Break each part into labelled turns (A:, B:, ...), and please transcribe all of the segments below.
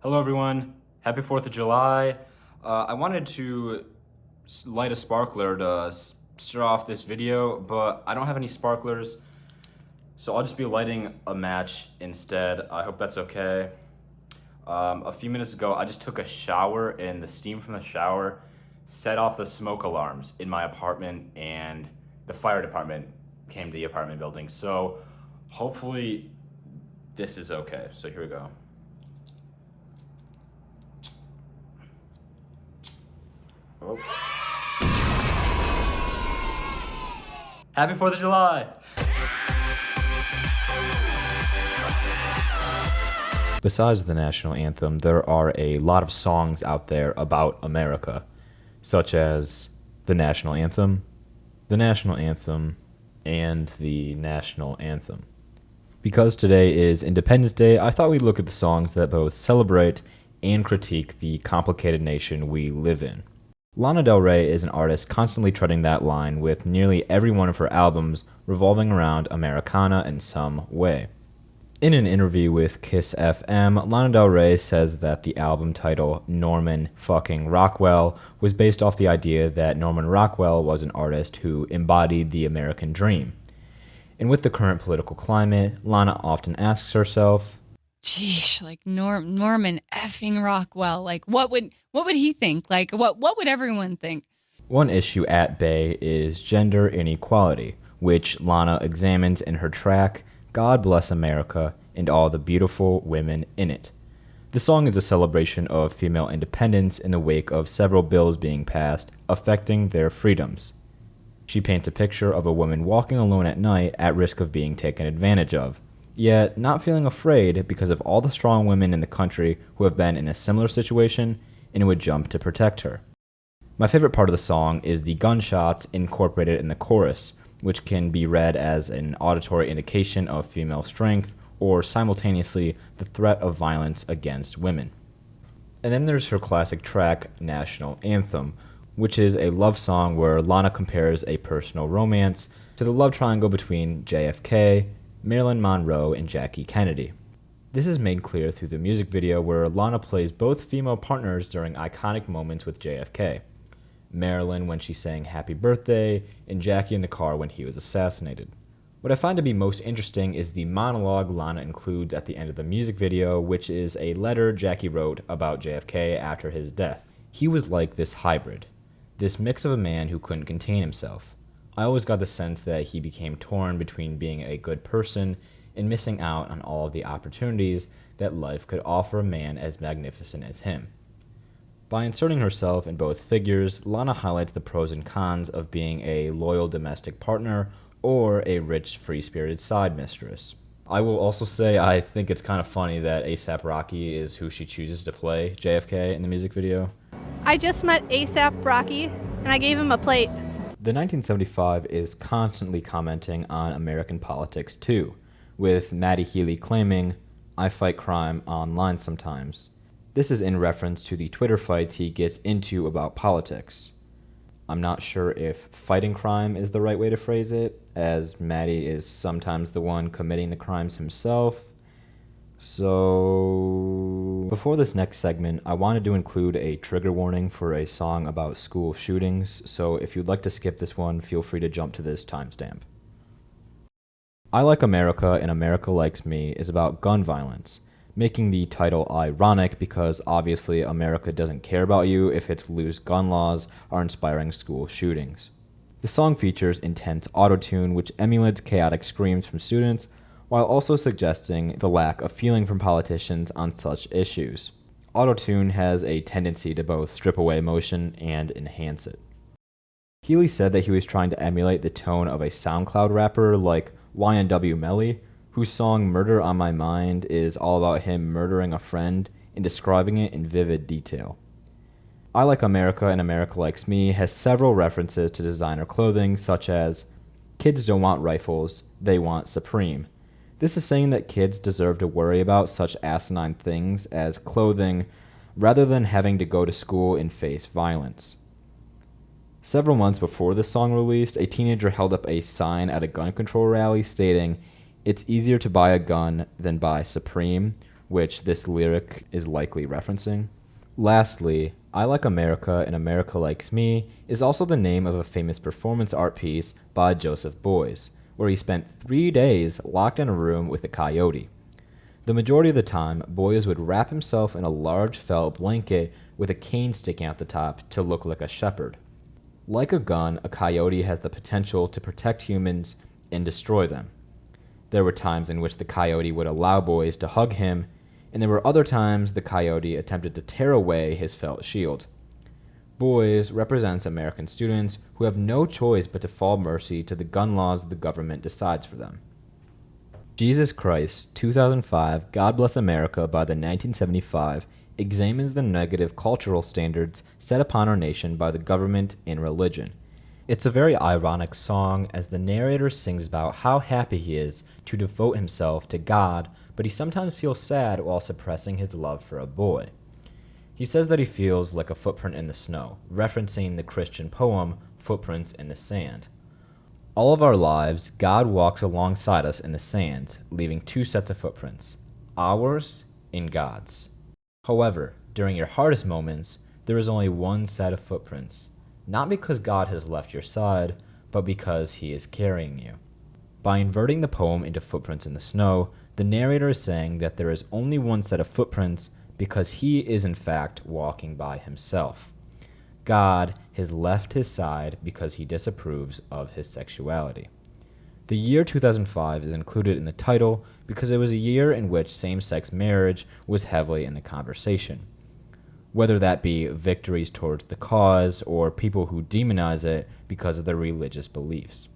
A: Hello, everyone. Happy 4th of July. I wanted to light a sparkler to start off this video, but I don't have any sparklers, so I'll just be lighting a match instead. I hope that's okay. A few minutes ago, I just took a shower, and the steam from the shower set off the smoke alarms in my apartment, and the fire department came to the apartment building. So hopefully this is okay. So here we go. Oh. Happy 4th of July!
B: Besides the national anthem, there are a lot of songs out there about America, such as the national anthem, and the national anthem. Because today is Independence Day, I thought we'd look at the songs that both celebrate and critique the complicated nation we live in. Lana Del Rey is an artist constantly treading that line, with nearly every one of her albums revolving around Americana in some way. In an interview with Kiss FM, Lana Del Rey says that the album title Norman fucking Rockwell was based off the idea that Norman Rockwell was an artist who embodied the American dream. And with the current political climate, Lana often asks herself,
C: Geesh, like Norman effing Rockwell. Like, what would he think? Like, what would everyone think?
B: one issue at bay is gender inequality, which Lana examines in her track God Bless America and all the beautiful women in it. The song is a celebration of female independence in the wake of several bills being passed affecting their freedoms. She paints a picture of a woman walking alone at night at risk of being taken advantage of, yet not feeling afraid because of all the strong women in the country who have been in a similar situation and would jump to protect her. My favorite part of the song is the gunshots incorporated in the chorus, which can be read as an auditory indication of female strength or simultaneously the threat of violence against women. And then there's her classic track, National Anthem, which is a love song where Lana compares a personal romance to the love triangle between JFK, Marilyn Monroe, and Jackie Kennedy. This is made clear through the music video where Lana plays both female partners during iconic moments with JFK. Marilyn when she sang Happy Birthday, and Jackie in the car when he was assassinated. What I find to be most interesting is the monologue Lana includes at the end of the music video, which is a letter Jackie wrote about JFK after his death. He was like this hybrid, this mix of a man who couldn't contain himself. I always got the sense that he became torn between being a good person and missing out on all of the opportunities that life could offer a man as magnificent as him. By inserting herself in both figures, Lana highlights the pros and cons of being a loyal domestic partner or a rich, free-spirited side mistress. I will also say I think it's kind of funny that A$AP Rocky is who she chooses to play JFK in the music video.
D: I just met A$AP Rocky, and I gave him a plate.
B: The 1975 is constantly commenting on American politics too, with Matty Healy claiming, "I fight crime online sometimes." This is in reference to the Twitter fights he gets into about politics. I'm not sure if fighting crime is the right way to phrase it, as Matty is sometimes the one committing the crimes himself. So, before this next segment, I wanted to include a trigger warning for a song about school shootings, so if you'd like to skip this one, feel free to jump to this timestamp. I Like America and America Likes Me is about gun violence, making the title ironic because obviously America doesn't care about you if its loose gun laws are inspiring school shootings. The song features intense autotune which emulates chaotic screams from students, while also suggesting the lack of feeling from politicians on such issues. Autotune has a tendency to both strip away emotion and enhance it. Healy said that he was trying to emulate the tone of a SoundCloud rapper like YNW Melly, whose song Murder on My Mind is all about him murdering a friend and describing it in vivid detail. I Like America and America Likes Me has several references to designer clothing such as, "Kids don't want rifles, they want Supreme." This is saying that kids deserve to worry about such asinine things as clothing rather than having to go to school and face violence. Several months before this song released, a teenager held up a sign at a gun control rally stating, "It's easier to buy a gun than buy Supreme," which this lyric is likely referencing. Lastly, I Like America and America Likes Me is also the name of a famous performance art piece by Joseph Beuys, where he spent 3 days locked in a room with a coyote. The majority of the time, Beuys would wrap himself in a large felt blanket with a cane sticking out the top to look like a shepherd. Like a gun, a coyote has the potential to protect humans and destroy them. There were times in which the coyote would allow Beuys to hug him, and there were other times the coyote attempted to tear away his felt shield. Beuys represents American students who have no choice but to fall mercy to the gun laws the government decides for them. Jesus Christ, 2005, God Bless America by the 1975 examines the negative cultural standards set upon our nation by the government and religion. It's a very ironic song as the narrator sings about how happy he is to devote himself to God, but he sometimes feels sad while suppressing his love for a boy. He says that he feels like a footprint in the snow, referencing the Christian poem Footprints in the Sand. All of our lives, God walks alongside us in the sand, leaving 2 sets of footprints, ours and God's. However, during your hardest moments, there is only 1 set of footprints, not because God has left your side, but because he is carrying you. By inverting the poem into Footprints in the Snow, the narrator is saying that there is only 1 set of footprints because he is in fact walking by himself. God has left his side because he disapproves of his sexuality. The year 2005 is included in the title because it was a year in which same-sex marriage was heavily in the conversation. Whether that be victories towards the cause or people who demonize it because of their religious beliefs.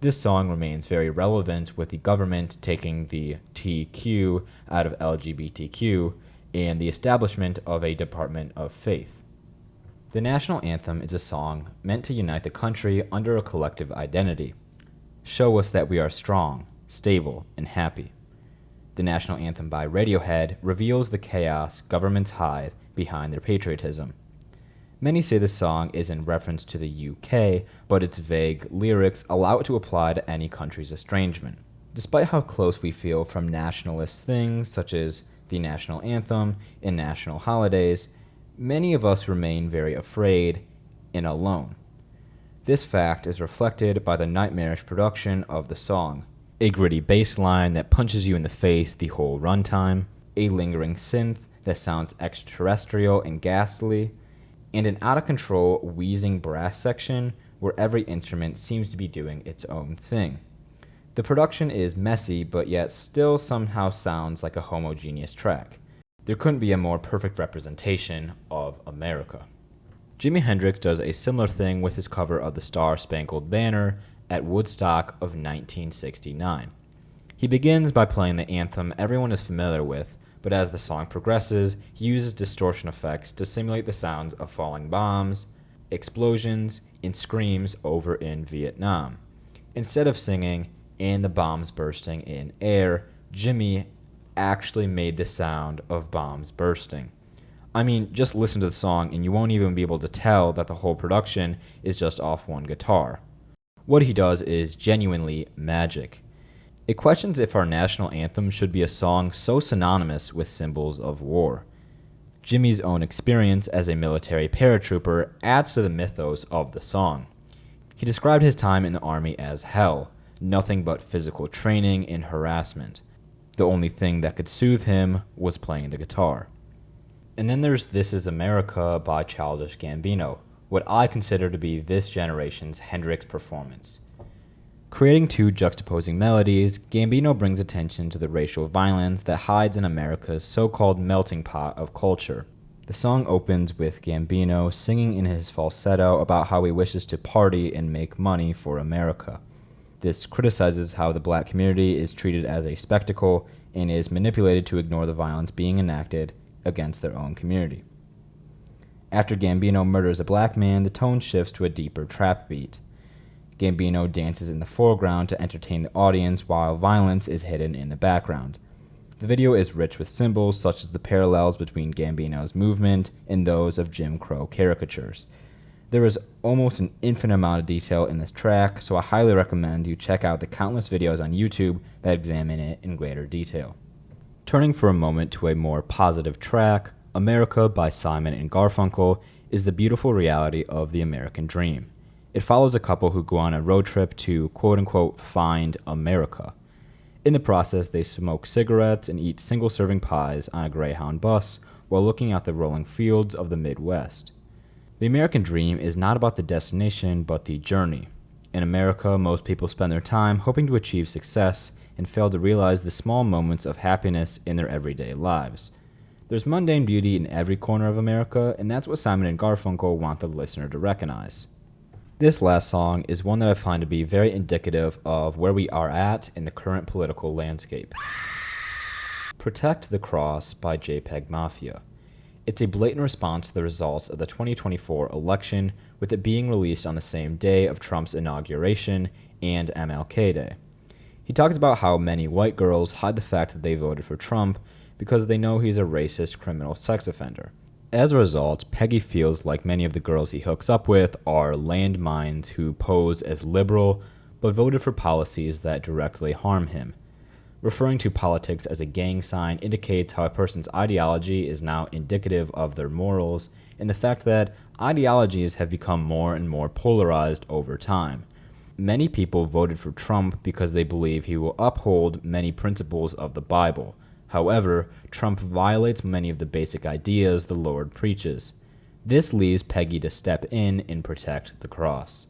B: This song remains very relevant with the government taking the TQ out of LGBTQ and the establishment of a Department of Faith. The national anthem is a song meant to unite the country under a collective identity. Show us that we are strong, stable, and happy. The national anthem by Radiohead reveals the chaos governments hide behind their patriotism. Many say the song is in reference to the UK, but its vague lyrics allow it to apply to any country's estrangement. Despite how close we feel from nationalist things such as the national anthem and national holidays, many of us remain very afraid and alone. This fact is reflected by the nightmarish production of the song. A gritty bass line that punches you in the face the whole runtime, a lingering synth that sounds extraterrestrial and ghastly, and an out-of-control wheezing brass section where every instrument seems to be doing its own thing. The production is messy, but yet still somehow sounds like a homogeneous track. There couldn't be a more perfect representation of America. Jimi Hendrix does a similar thing with his cover of the Star Spangled Banner at Woodstock of 1969. He begins by playing the anthem everyone is familiar with, but as the song progresses, he uses distortion effects to simulate the sounds of falling bombs, explosions, and screams over in Vietnam. Instead of singing, "and the bombs bursting in air," Jimmy actually made the sound of bombs bursting. I mean, just listen to the song and you won't even be able to tell that the whole production is just off one guitar. What he does is genuinely magic. It questions if our national anthem should be a song so synonymous with symbols of war. Jimmy's own experience as a military paratrooper adds to the mythos of the song. He described his time in the Army as hell, nothing but physical training and harassment. The only thing that could soothe him was playing the guitar. And then there's This Is America by Childish Gambino, what I consider to be this generation's Hendrix performance. Creating 2 juxtaposing melodies, Gambino brings attention to the racial violence that hides in America's so-called melting pot of culture. The song opens with Gambino singing in his falsetto about how he wishes to party and make money for America. This criticizes how the black community is treated as a spectacle and is manipulated to ignore the violence being enacted against their own community. After Gambino murders a black man, the tone shifts to a deeper trap beat. Gambino dances in the foreground to entertain the audience while violence is hidden in the background. The video is rich with symbols such as the parallels between Gambino's movement and those of Jim Crow caricatures. There is almost an infinite amount of detail in this track, so I highly recommend you check out the countless videos on YouTube that examine it in greater detail. Turning for a moment to a more positive track, America by Simon and Garfunkel is the beautiful reality of the American dream. It follows a couple who go on a road trip to quote-unquote find America. In the process, they smoke cigarettes and eat single-serving pies on a Greyhound bus while looking at the rolling fields of the Midwest. The American dream is not about the destination, but the journey. In America, most people spend their time hoping to achieve success and fail to realize the small moments of happiness in their everyday lives. There's mundane beauty in every corner of America, and that's what Simon and Garfunkel want the listener to recognize. This last song is one that I find to be very indicative of where we are at in the current political landscape. Protect the Cross by JPEG Mafia. It's a blatant response to the results of the 2024 election, with it being released on the same day of Trump's inauguration and MLK Day. He talks about how many white girls hide the fact that they voted for Trump because they know he's a racist criminal sex offender. As a result, Peggy feels like many of the girls he hooks up with are landmines who pose as liberal but voted for policies that directly harm him. Referring to politics as a gang sign indicates how a person's ideology is now indicative of their morals, and the fact that ideologies have become more and more polarized over time. Many people voted for Trump because they believe he will uphold many principles of the Bible. However, Trump violates many of the basic ideas the Lord preaches. This leaves Peggy to step in and protect the cross.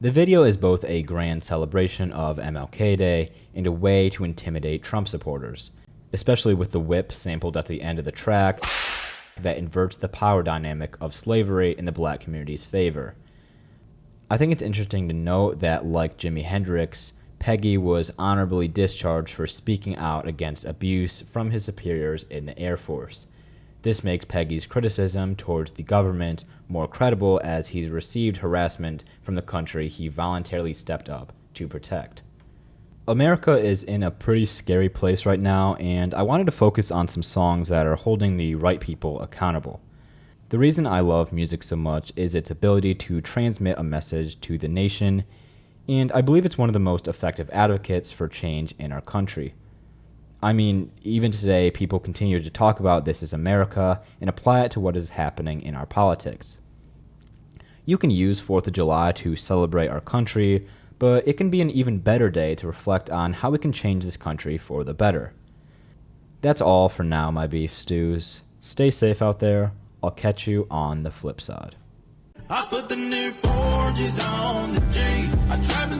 B: The video is both a grand celebration of MLK Day and a way to intimidate Trump supporters, especially with the whip sampled at the end of the track that inverts the power dynamic of slavery in the black community's favor. I think it's interesting to note that, like Jimi Hendrix, Peggy was honorably discharged for speaking out against abuse from his superiors in the Air Force. This makes Peggy's criticism towards the government more credible, as he's received harassment from the country he voluntarily stepped up to protect. America is in a pretty scary place right now, and I wanted to focus on some songs that are holding the right people accountable. The reason I love music so much is its ability to transmit a message to the nation, and I believe it's one of the most effective advocates for change in our country. I mean, even today, people continue to talk about This Is America and apply it to what is happening in our politics. You can use 4th of July to celebrate our country, but it can be an even better day to reflect on how we can change this country for the better. That's all for now, my beef stews. Stay safe out there. I'll catch you on the flip side.
E: I put the new forges on the G. I travel